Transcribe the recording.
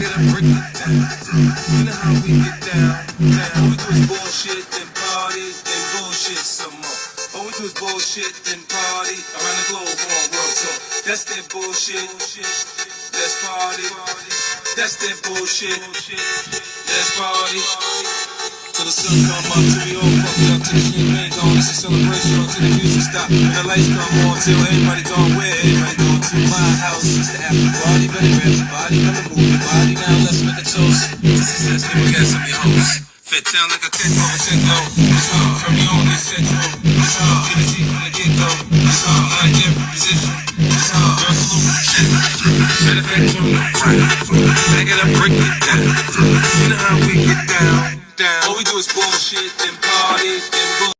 it up, break it down. You know how we get down, down. We do is bullshit, then party, then bullshit some more. All we do is bullshit, then party. Around the globe, on world tour. That's that bullshit. Let's party. That's that bullshit. Let's party. Till the sun come up, till we all fucked up, till the champagne gone. It's a celebration until the music stop. The lights come on, till everybody gone. Where everybody going? To my house, it's the after party. Better grab somebody, better move your body. Now let's make a toast to success. Give a gas on your host. Fit down like a 10 over 10 low. From the only central. Get a G from the get-go. Find different position. Girl salute. Matter of fact, turn the right. Back it up, break it down. You know how we get down. All we do is bullshit, then party, then bullshit.